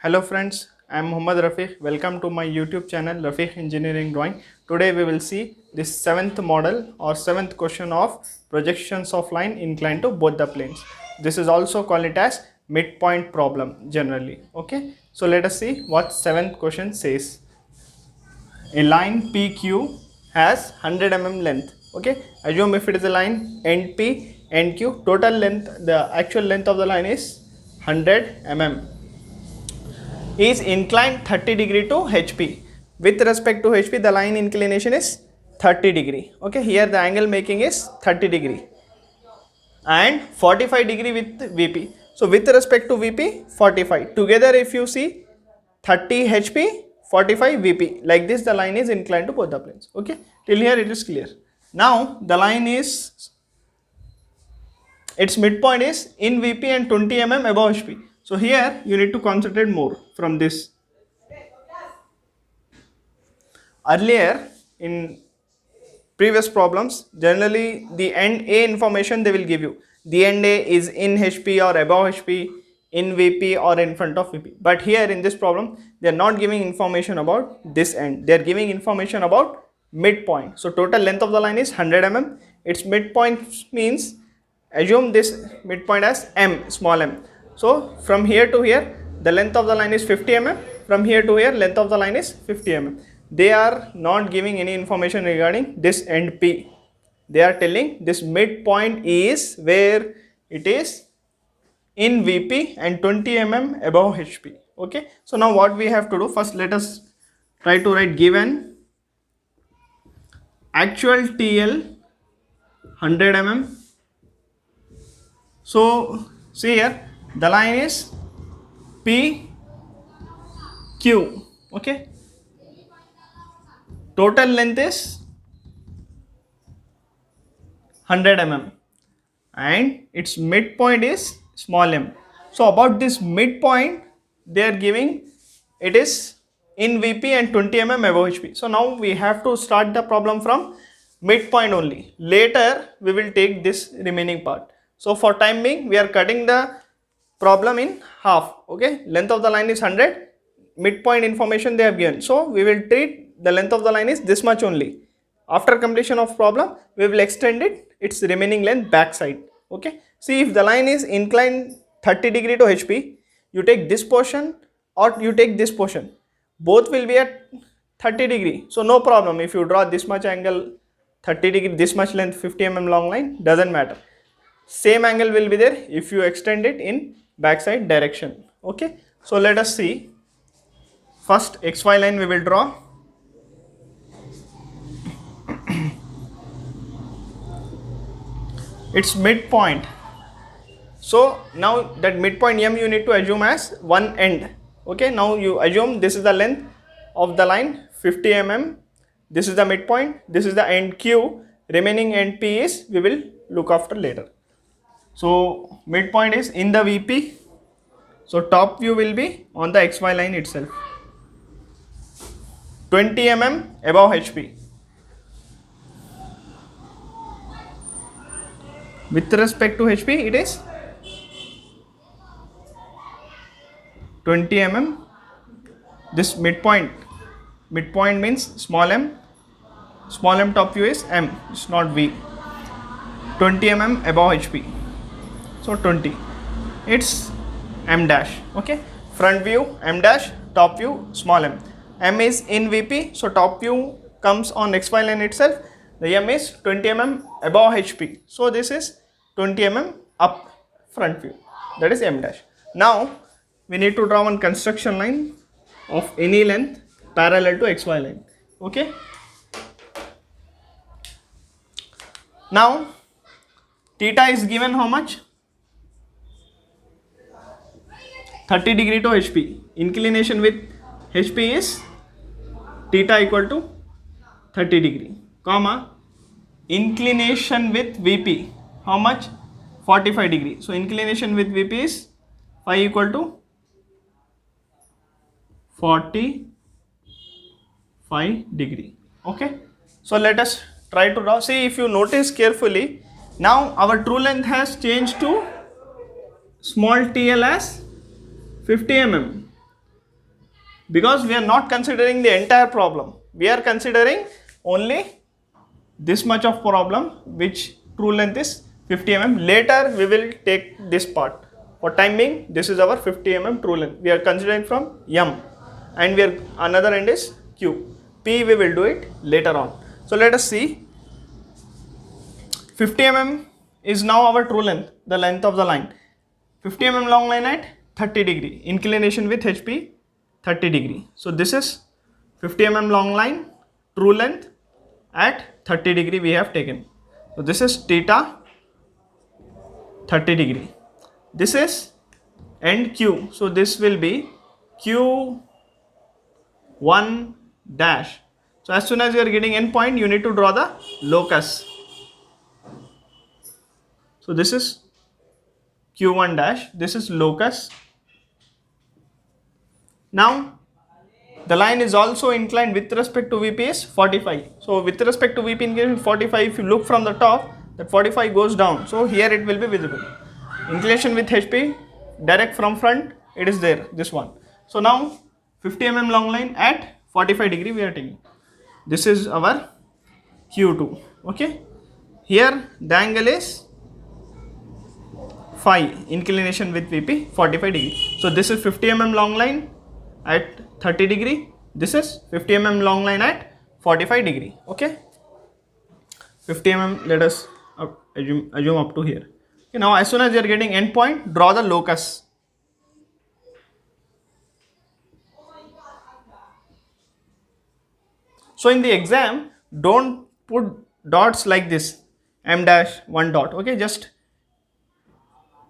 Hello friends, I am Muhammad Rafiq. Welcome to my YouTube channel Rafiq Engineering Drawing. Today we will see this 7th model or 7th question of projections of line inclined to both the planes. This is also called it as midpoint problem generally. Okay, so let us see what 7th question says. A line PQ has 100 mm length. Okay, assume if it is a line NP, NQ, total length, the actual length of the line is 100 mm. Is inclined 30 degree to HP. With respect to HP, the line inclination is 30 degree. Okay, here the angle making is 30 degree and 45 degree with VP. So with respect to VP, 45. Together if you see 30 HP, 45 VP. Like this the line is inclined to both the planes. Okay, till here it is clear. Now the line is, its midpoint is in VP and 20 mm above HP. So here you need to concentrate more from this. Earlier in previous problems, generally the end A information they will give you. The end A is in HP or above HP, in VP or in front of VP. But here in this problem, they are not giving information about this end. They are giving information about midpoint. So total length of the line is 100 mm. Its midpoint means, assume this midpoint as M, small m. So from here to here, the length of the line is 50 mm. From here to here, length of the line is 50 mm. They are not giving any information regarding this end P. They are telling this midpoint is where it is in VP and 20 mm above HP. Okay. So now what we have to do, first let us try to write given actual TL 100 mm. So see here the line is PQ. Okay. Total length is 100 mm and its midpoint is small m. So about this midpoint they are giving it is in VP and 20 mm above HP. So now we have to start the problem from midpoint only. Later we will take this remaining part. So for time being we are cutting the problem in half. Okay, length of the line is 100, midpoint information they have given. So we will treat the length of the line is this much only. After completion of problem, we will extend its remaining length back side. Okay. See, if the line is inclined 30 degree to HP, you take this portion or you take this portion. Both will be at 30 degree. So no problem. If you draw this much angle 30 degree, this much length 50 mm long line, doesn't matter. Same angle will be there if you extend it in backside direction. Okay. So let us see. First XY line we will draw. Its midpoint. So now that midpoint M you need to assume as one end. Okay, now you assume this is the length of the line 50 mm. This is the midpoint. This is the end Q. Remaining end P is we will look after later. So midpoint is in the VP. So top view will be on the XY line itself. 20 mm above HP. With respect to HP, it is 20 mm. This midpoint means small m top view is M, it's not V. 20 mm above HP. So 20. It's M dash. Okay. Front view M dash, top view small m. M is in VP, so top view comes on XY line itself. The M is 20 mm above HP. So this is 20 mm up front view, that is M dash. Now we need to draw one construction line of any length parallel to XY line. Okay. Now theta is given how much? 30 degree to HP. Inclination with HP is theta equal to 30 degree, comma inclination with VP how much? 45 degree. So inclination with VP is phi equal to 45 degree. Okay. So let us try to draw. See, if you notice carefully, now our true length has changed to small tl as 50 mm. because we are not considering the entire problem. We are considering only this much of problem, which true length is 50 mm. Later we will take this part. For time being, this is our 50 mm true length. We are considering from M, and we are another end is Q. P we will do it later on. So let us see. 50 mm is now our true length, the length of the line. 50 mm long line at 30 degree, inclination with HP 30 degree. So this is 50 mm long line, true length at 30 degree we have taken. So this is theta 30 degree. This is end Q. So this will be Q1 dash. So as soon as you are getting end point, you need to draw the locus. So this is Q1 dash, this is locus. Now the line is also inclined with respect to VP is 45. So with respect to VP inclination 45, if you look from the top, that 45 goes down. So here it will be visible. Inclination with HP, direct from front, it is there, this one. So now 50 mm long line at 45 degree we are taking. This is our Q2. Okay. Here the angle is phi, inclination with VP 45 degree. So this is 50 mm long line at 30 degree. This is 50 mm long line at 45 degree. Okay. 50 mm, let us assume up to here. Okay, now as soon as you are getting end point, draw the locus. So in the exam, don't put dots like this, m dash 1 dot. Okay, just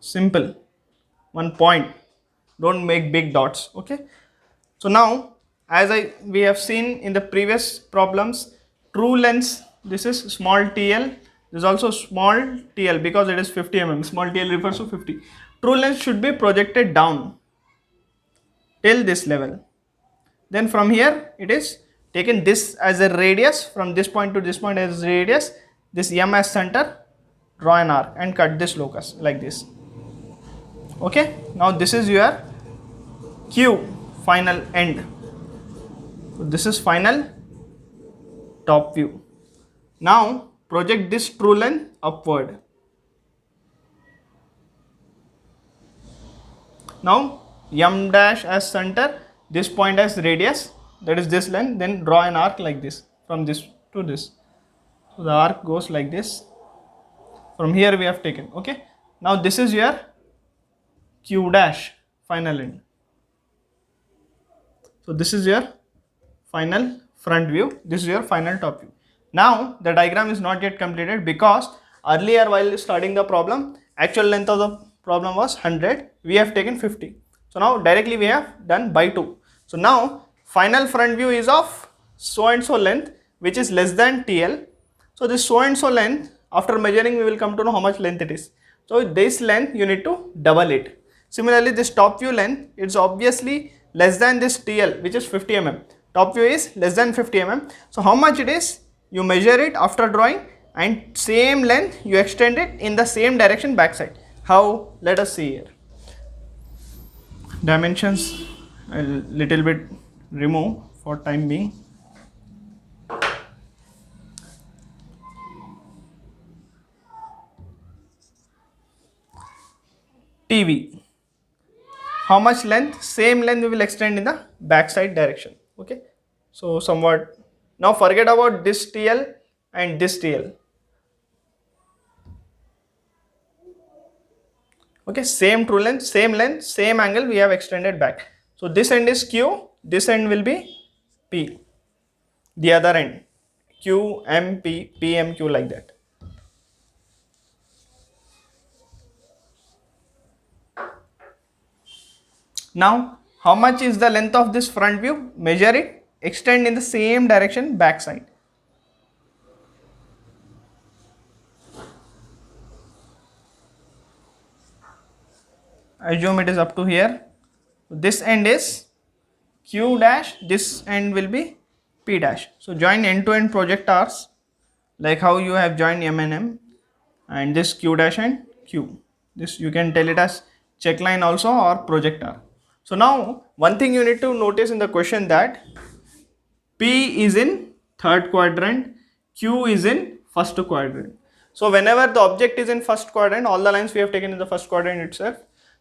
simple one point. Don't make big dots. Okay. So now, as we have seen in the previous problems, true length, this is small tl, this is also small tl because it is 50 mm, small tl refers to 50. True length should be projected down till this level. Then from here it is taken this as a radius, from this point to this point as radius, this M as center, draw an arc and cut this locus like this. Okay, now this is your Q final end. So this is final top view. Now project this true length upward. Now M dash as center, this point as radius, that is this length, then draw an arc like this from this to this. So the arc goes like this. From here we have taken. Okay. Now this is your Q dash final end. So this is your final front view, this is your final top view. Now the diagram is not yet completed because earlier while starting the problem, actual length of the problem was 100, we have taken 50. So now directly we have done by 2. So now final front view is of so and so length, which is less than TL. So this so and so length, after measuring we will come to know how much length it is. So this length you need to double it. Similarly this top view length, it's obviously less than this TL, which is 50 mm. Top view is less than 50 mm. So how much it is? You measure it after drawing and same length you extend it in the same direction backside. How? Let us see here. Dimensions a little bit remove for time being. TV. How much length? Same length we will extend in the backside direction. Okay. So somewhat. Now forget about this TL and this TL. Okay, same true length, same angle we have extended back. So this end is Q, this end will be P. The other end Q, M, P, P, M, Q, like that. Now how much is the length of this front view? Measure it, extend in the same direction backside. Assume it is up to here. This end is Q dash, this end will be P dash. So join end to end projectors like how you have joined M and M, and this Q dash and Q. This you can tell it as check line also or projector. So now one thing you need to notice in the question that P is in third quadrant, Q is in first quadrant. So whenever the object is in first quadrant, all the lines we have taken in the first quadrant itself.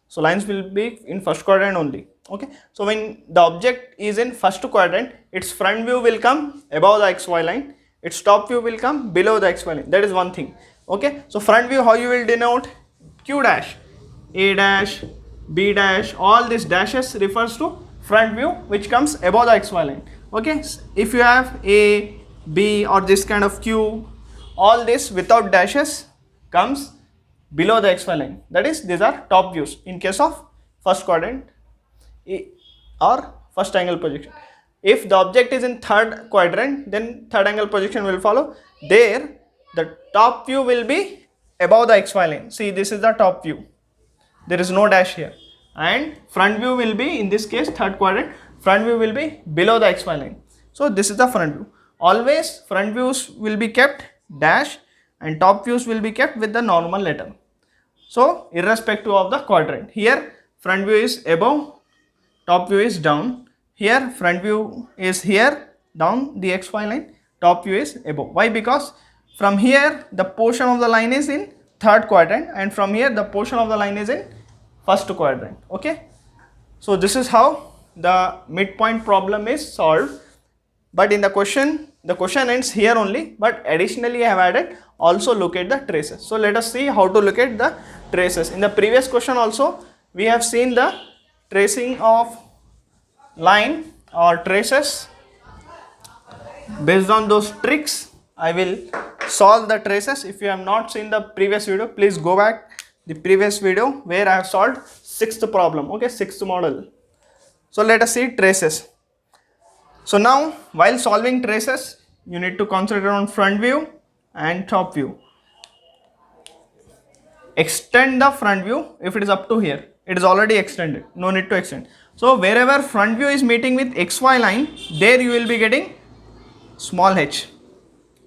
So lines will be in first quadrant only. Okay. So when the object is in first quadrant, its front view will come above the XY line. Its top view will come below the XY line. That is one thing. Okay. So front view, how you will denote? Q dash, A dash, B dash, all these dashes refers to front view which comes above the XY line. Okay. If you have A, B or this kind of Q, all this without dashes comes below the XY line. That is, these are top views in case of first quadrant or first angle projection. If the object is in third quadrant, then third angle projection will follow. There the top view will be above the XY line. See, this is the top view. There is no dash here. And front view will be, in this case third quadrant, front view will be below the XY line. So this is the front view. Always front views will be kept dash and top views will be kept with the normal letter. So irrespective of the quadrant, here front view is above, top view is down. Here front view is here down the XY line, top view is above. Why? Because from here the portion of the line is in third quadrant and from here the portion of the line is in first quadrant. Okay. So this is how the midpoint problem is solved. But in the question ends here only, but additionally I have added also locate the traces. So let us see how to locate the traces. In the previous question also we have seen the tracing of line or traces. Based on those tricks I will solve the traces. If you have not seen the previous video, please go back the previous video where I have solved sixth problem. Okay, sixth model. So let us see traces. So now while solving traces, you need to concentrate on front view and top view. Extend the front view if it is up to here. It is already extended. No need to extend. So wherever front view is meeting with XY line, there you will be getting small h.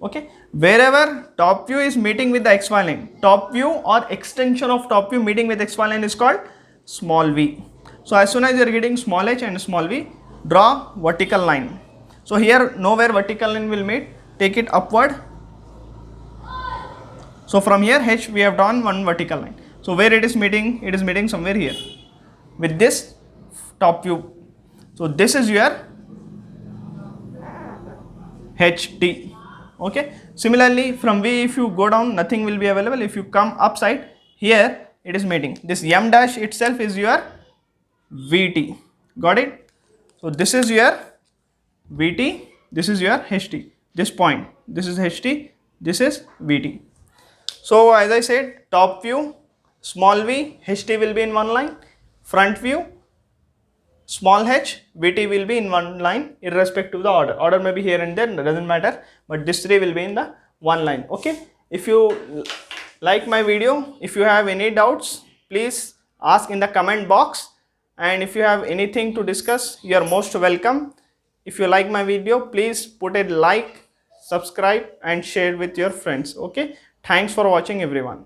Okay. Wherever top view is meeting with the XY line, top view or extension of top view meeting with XY line is called small v. So as soon as you are getting small h and small v, draw vertical line. So here nowhere vertical line will meet, take it upward. So from here h we have drawn one vertical line. So where it is meeting somewhere here with this top view. So this is your HT. Okay. Similarly from V, if you go down, nothing will be available. If you come upside, here it is meeting. This M dash itself is your VT. Got it? So this is your VT, this is your HT. This point, this is HT, this is VT. So as I said, top view, small v, HT will be in one line. Front view, small h, VT will be in one line irrespective of the order. Order may be here and there, doesn't matter, but this three will be in the one line. Okay. If you like my video, if you have any doubts, please ask in the comment box. And if you have anything to discuss, you are most welcome. If you like my video, please put a like, subscribe and share with your friends. Okay. Thanks for watching everyone.